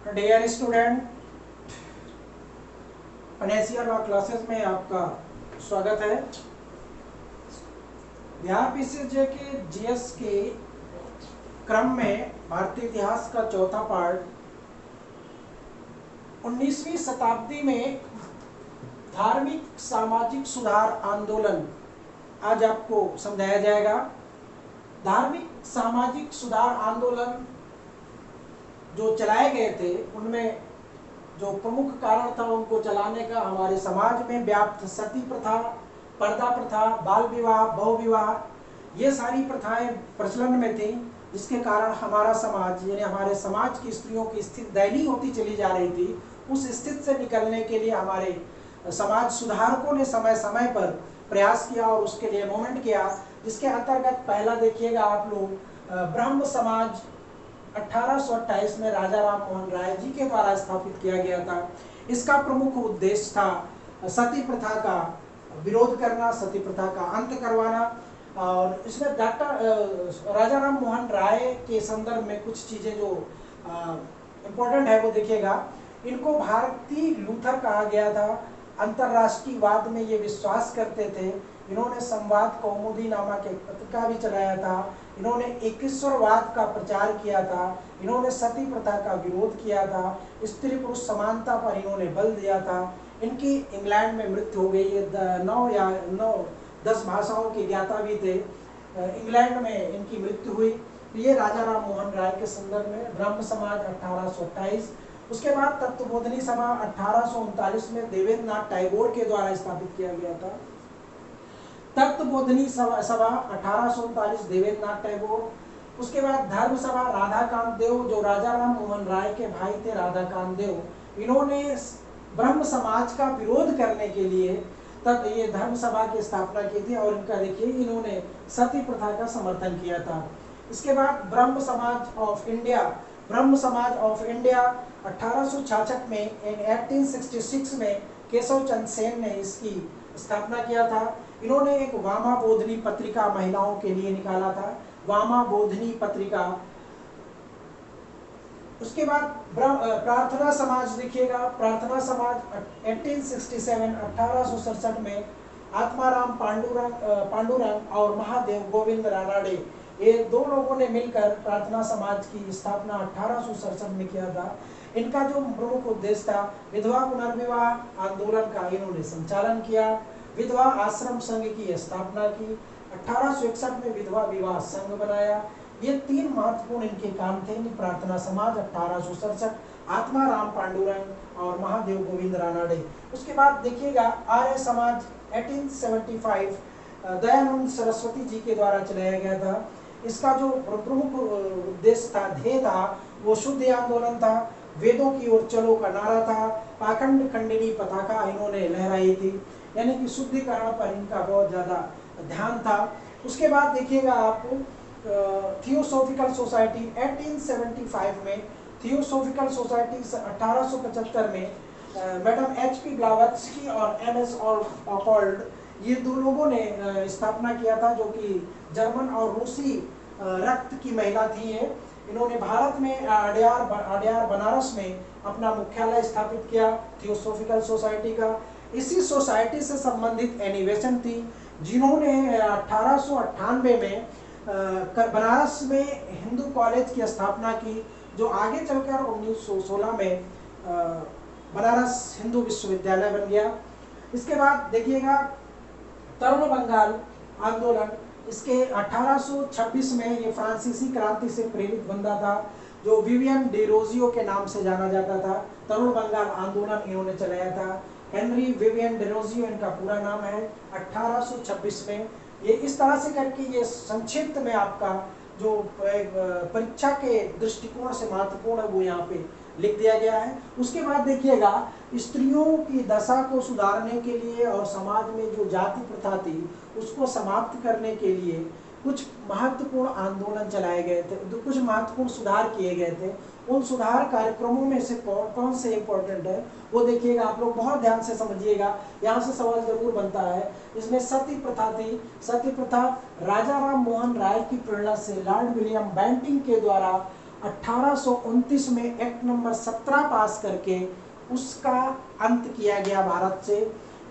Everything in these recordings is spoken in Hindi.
Dear student, financial law classes में आपका स्वागत है। बिहार पीसीजे के जीएस के क्रम में भारतीय इतिहास का चौथा पार्ट 19वीं शताब्दी में धार्मिक सामाजिक सुधार आंदोलन आज आपको समझाया जाएगा। धार्मिक सामाजिक सुधार आंदोलन जो चलाए गए थे उनमें जो प्रमुख कारण था उनको चलाने का हमारे समाज में व्याप्त सती प्रथा, पर्दा प्रथा, बाल विवाह, बहु विवाह, ये सारी प्रथाएं प्रचलन में थी, जिसके कारण हमारा समाज यानी हमारे समाज की स्त्रियों की स्थिति दयनीय होती चली जा रही थी। उस स्थिति से निकलने के लिए हमारे समाज सुधारकों ने समय समय पर प्रयास किया और उसके लिए मूवमेंट किया, जिसके अंतर्गत पहला देखिएगा आप लोग ब्रह्म समाज 1828 में राजा राम मोहन राय जी के द्वारा स्थापित किया गया था। इसका प्रमुख उद्देश्य था सती प्रथा का विरोध करना, सती प्रथा का अंत करवाना। और इसमें डॉक्टर राजा राम मोहन राय के संदर्भ में कुछ चीजें जो इम्पोर्टेंट है वो देखिएगा। इनको भारतीय लूथर कहा गया था। अंतरराष्ट्रीयवाद में ये विश्वास करते थे। इन्होंने संवाद कौमुदी नामक एक पत्रिका भी चलाया था। इन्होंने एकेश्वरवाद का प्रचार किया था। इन्होंने सती प्रथा का विरोध किया था। स्त्री पुरुष समानता पर इन्होंने बल दिया था। इनकी इंग्लैंड में मृत्यु हो गई है। 9 भाषाओं के ज्ञाता भी थे। इंग्लैंड में इनकी मृत्यु हुई। ये राजा राम मोहन राय के संदर्भ में ब्रह्म समाज 1828। उसके बाद तत्वबोधिनी सभा 1839 में देवेंद्र नाथ टैगोर के द्वारा स्थापित किया गया था। तत्वबोधिनी सभा 1839 देवेंद्र नाथ टैगोर। उसके बाद धर्म सभा राधाकांत देव, जो राजा राम मोहन राय के भाई थे राधाकांत देव, इन्होंने ब्रह्म समाज का विरोध करने के लिए तब ये धर्म सभा की स्थापना की थी और इनका देखिए इन्होंने सती प्रथा का समर्थन किया था। इसके बाद ब्रह्म समाज ऑफ इंडिया, ब्रह्म समाज ऑफ इंडिया 1866 में 1866 में केशव चंद्र सेन ने इसकी स्थापना किया था। इन्होंने एक वामा बोधनी पत्रिका महिलाओं के लिए निकाला था, वामा बोधनी पत्रिका। उसके बाद प्रार्थना समाज देखिएगा। प्रार्थना समाज 1867 में आत्माराम पांडुरंग और महादेव गोविंद रानाडे, ये दो लोगों ने मिलकर प्रार्थना समाज की स्थापना 1867 में किया था। इनका जो प्रमुख उद्देश्य था विधवा पुनर्विवाह आंदोलन का इन्होंने संचालन किया। विधवा आश्रम संघ की स्थापना की। 1861 में विधवा विवाह संघ बनाया। ये तीन महत्वपूर्ण इनके काम थे। प्रार्थना समाज 1867, आत्माराम पांडुरंग और महादेव गोविंद रानाडे। उसके बाद देखिएगा आर्य समाज 1875 दयानंद सरस्वती जी के द्वारा चलाया गया था। इसका जो प्रमुख उद्देश्य था, ध्येय था, वो शुद्ध आंदोलन था। वेदों की ओर चलो का नारा था। पाखंड खंडिनी पताका इन्होंने लहराई थी, यानी कि शुद्धिकरण पर इनका बहुत ज्यादा ध्यान था। उसके बाद देखिएगा आप थियोसॉफिकल सोसाइटी 1875 में, थियोसॉफिकल सोसाइटी 1875 में मैडम HP ब्लावत्स्की और MS ऑकॉल्ड, ये दो लोगों ने स्थापना किया था, जो कि जर्मन और रूसी रक्त की महिला थी। इन्होंने भारत में अड्यार बनारस में अपना मुख्यालय स्थापित किया थियोसॉफिकल सोसाइटी का। इसी सोसाइटी से संबंधित एनिवेशन थी, जिन्होंने 1898 में बनारस में हिंदू कॉलेज की स्थापना की, जो आगे चलकर 1916 में बनारस हिंदू विश्वविद्यालय बन गया। इसके बाद देखिएगा तरुण बंगाल आंदोलन, इसके 1826 में ये फ्रांसीसी क्रांति से प्रेरित बंदा था, जो विवियन डेरोजियो के नाम से जाना जाता था। तरुण बंगाल आंदोलन इन्होंने चलाया था। हेनरी विवियन डेरोजियो इनका पूरा नाम है। 1826 में ये इस तरह से करके ये संक्षिप्त में आपका जो परीक्षा के दृष्टिकोण से महत्वपूर्ण है वो यहाँ पे लिख दिया गया है। उसके बाद देखिएगा स्त्रियों की दशा को सुधारने के लिए और समाज में जो जाति प्रथा थी उसको समाप्त करने के लिए कुछ महत्वपूर्ण आंदोलन चलाए गए थे, कुछ महत्वपूर्ण सुधार किए गए थे। उन सुधार कार्यक्रमों में से कौन से इंपॉर्टेंट है वो देखिएगा, आप लोग बहुत ध्यान से समझिएगा, यहाँ से सवाल जरूर बनता है। इसमें सती प्रथा थी। सती प्रथा राजा राम मोहन राय की प्रेरणा से लॉर्ड विलियम बेंटिंग के द्वारा 1829 में एक्ट नंबर 17 पास करके उसका अंत किया गया भारत से,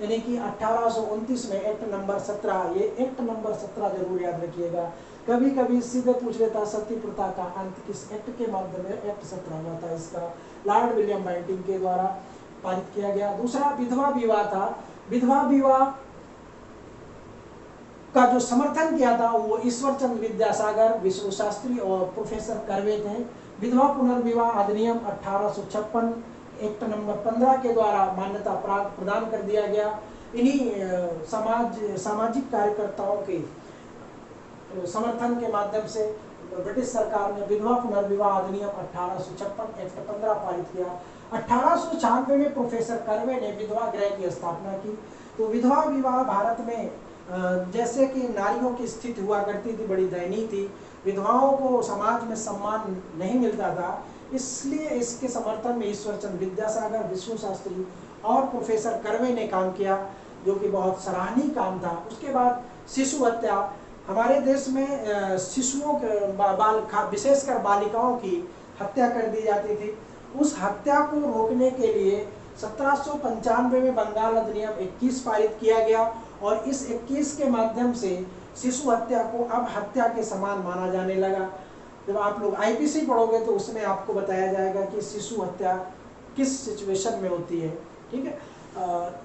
यानी कि 1829 में एक्ट नंबर 17, ये एक्ट नंबर 17 जरूर याद रखिएगा। कभी कभी सीधे पूछ लेता सती प्रथा का अंत किस एक्ट के माध्यम में, एक्ट 17 हुआ था, इसका लॉर्ड विलियम बेंटिंग के द्वारा पारित किया गया। दूसरा विधवा विवाह था। विधवा विवाह का जो समर्थन किया था वो ईश्वरचंद्र विद्यासागर, विश्व शास्त्री और प्रोफेसर कर्वे थे। विधवा पुनर्विवाह अधिनियम 1856 एक्ट नंबर 15 के द्वारा मान्यता प्रदान कर दिया गया। इन्हीं सामाजिक कार्यकर्ताओं के समर्थन के माध्यम से ब्रिटिश सरकार ने विधवा पुनर्विवाह अधिनियम 1856 एक्ट 15 पारित किया। 1896 में प्रोफेसर कर्वे ने विधवा गृह की स्थापना की। तो विधवा विवाह भारत में जैसे कि नारियों की स्थिति हुआ करती थी, बड़ी दयनीय थी, विधवाओं को समाज में सम्मान नहीं मिलता था, इसलिए इसके समर्थन में ईश्वरचंद्र विद्यासागर, विष्णु शास्त्री और प्रोफेसर कर्वे ने काम किया, जो कि बहुत सराहनीय काम था। उसके बाद शिशु हत्या। हमारे देश में शिशुओं के विशेषकर बालिकाओं की हत्या कर दी जाती थी। उस हत्या को रोकने के लिए 1795 में बंगाल अधिनियम 21 पारित किया गया और इस 21 के माध्यम से शिशु हत्या को अब हत्या के समान माना जाने लगा। जब आप लोग आईपीसी पढ़ोगे तो उसमें आपको बताया जाएगा कि शिशु हत्या किस सिचुएशन में होती है, ठीक है।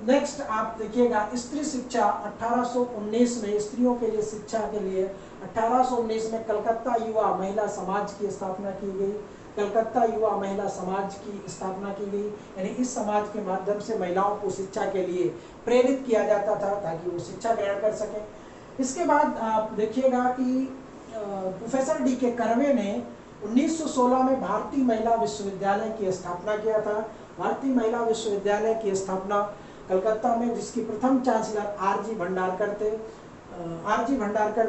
नेक्स्ट आप देखिएगा स्त्री शिक्षा। 1819 में स्त्रियों के लिए शिक्षा के लिए 1819 में कलकत्ता युवा महिला समाज की स्थापना की गई। कलकत्ता युवा महिला समाज की स्थापना की गई, यानी इस समाज के माध्यम से महिलाओं को शिक्षा के लिए प्रेरित किया जाता था ताकि वो शिक्षा ग्रहण कर सकें। इसके बाद आप देखिएगा कि प्रोफेसर डी के कर्वे ने 1916 में भारतीय महिला विश्वविद्यालय की स्थापना किया था। भारतीय महिला विश्वविद्यालय की स्थापना कलकत्ता में, जिसकी प्रथम चांसलर आरजी भंडारकर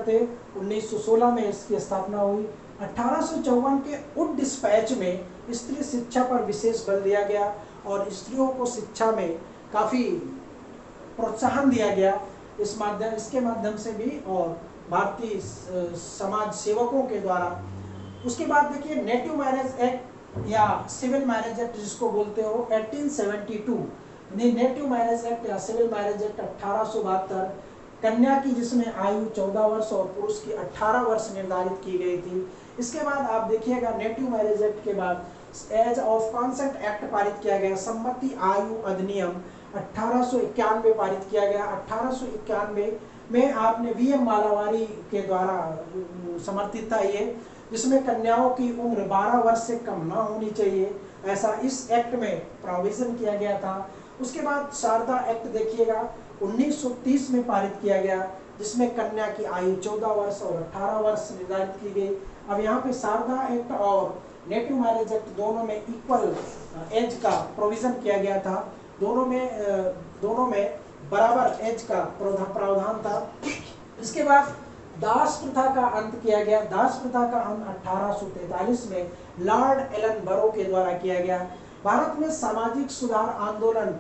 थे। 1916 में इसकी स्थापना हुई। 1854 के उड डिस्पैच में स्त्री शिक्षा पर विशेष बल दिया गया और स्त्रियों को शिक्षा में काफ़ी प्रोत्साहन दिया गया इसके माध्यम से भी और भारतीय समाज सेवकों के द्वारा। उसके बाद देखिए नेटिव मैरिज एक्ट या सिविल मैरिज एक्ट जिसको बोलते हो 1872। नेटिव मैरिज एक्ट या सिविल मैरिज एक्ट 1872 कन्या की जिसमें आयु 14 वर्ष और पुरुष की 18 वर्ष निर्धारित की गई थी। इसके बाद आप देखिएगा नेटिव मैरिज एक्ट के बाद एज ऑफ कॉन्सेंट एक्ट पारित किया गया। सम्मति आयु अधिनियम 1891 पारित किया गया। 1891 में आपने वीएम मालावारी के द्वारा समर्थित था ये, जिसमें कन्याओं की उम्र 12 वर्ष से कम ना होनी चाहिए, ऐसा इस एक्ट में प्रोविजन किया गया था। उसके बाद शारदा एक्ट देखिएगा 1930 में पारित किया गया, जिसमें कन्या की आयु 14 वर्ष और 18 वर्ष निर्धारित की गई। अब यहाँ पे शारदा एक्ट और नेटिव मैरिज एक्ट दोनों में इक्वल एज का प्रोविजन किया गया था। दोनों में बराबर एज का प्रावधान था। इसके बाद दास प्रथा का अंत किया गया। दास प्रथा का अंत 1843 में लॉर्ड एलन बरो के द्वारा किया गया। भारत में सामाजिक सुधार आंदोलन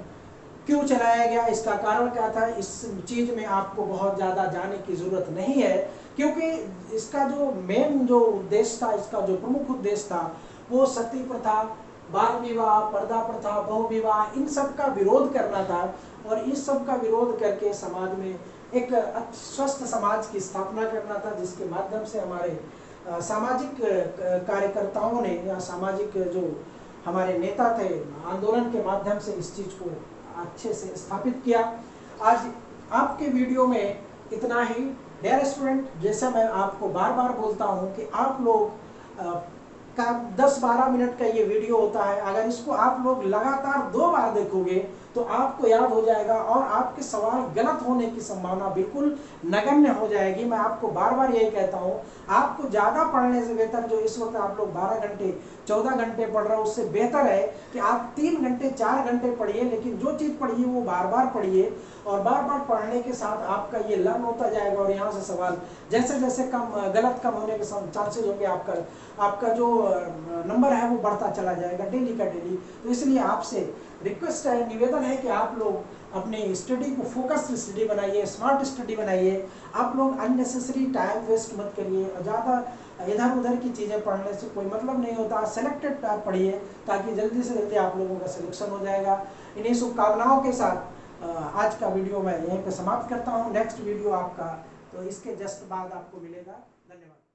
क्यों चलाया गया, इसका कारण क्या था, इस चीज में आपको बहुत ज्यादा जाने की जरूरत नहीं है, क्योंकि इसका जो मेन जो उद्देश्य था, इसका जो प्रमुख उद्देश्य था वो सती प्रथा, बाल विवाह, पर्दा प्रथा, बहु विवाह, इन सब का विरोध करना था और इस सब का विरोध करके समाज में एक स्वस्थ समाज की स्थापना करना था, जिसके माध्यम से हमारे सामाजिक कार्यकर्ताओं ने या सामाजिक जो हमारे नेता थे आंदोलन के माध्यम से इस चीज को अच्छे से स्थापित किया। आज आपके वीडियो में इतना ही। डियर स्टूडेंट, जैसा मैं आपको बार बार बोलता हूं कि आप लोग का 10-12 मिनट का ये वीडियो होता है, अगर इसको आप लोग लगातार 2 बार देखोगे तो आपको याद हो जाएगा और आपके सवाल गलत होने की संभावना बिल्कुल नगण्य हो जाएगी। मैं आपको बार बार यही कहता हूँ, आपको ज़्यादा पढ़ने से बेहतर, जो इस वक्त आप लोग 12 घंटे 14 घंटे पढ़ रहे हो, उससे बेहतर है कि आप 3 घंटे 4 घंटे पढ़िए, लेकिन जो चीज़ पढ़िए वो बार बार पढ़िए और बार बार पढ़ने के साथ आपका ये लर्न होता जाएगा और यहाँ से सवाल जैसे जैसे गलत होने के चांसेस होंगे, आपका जो नंबर है वो बढ़ता चला जाएगा डेली का डेली। तो इसलिए आपसे रिक्वेस्ट है, निवेदन है कि आप लोग अपने स्टडी को फोकस्ड स्टडी बनाइए, स्मार्ट स्टडी बनाइए। आप लोग अननेसेसरी टाइम वेस्ट मत करिए, ज़्यादा इधर उधर की चीज़ें पढ़ने से कोई मतलब नहीं होता। सेलेक्टेड आप पढ़िए ताकि जल्दी से जल्दी आप लोगों का सिलेक्शन हो जाएगा। इन्हीं शुभकामनाओं के साथ आज का वीडियो मैं यहीं पे समाप्त करता हूँ। नेक्स्ट वीडियो आपका तो इसके जस्ट बाद आपको मिलेगा। धन्यवाद।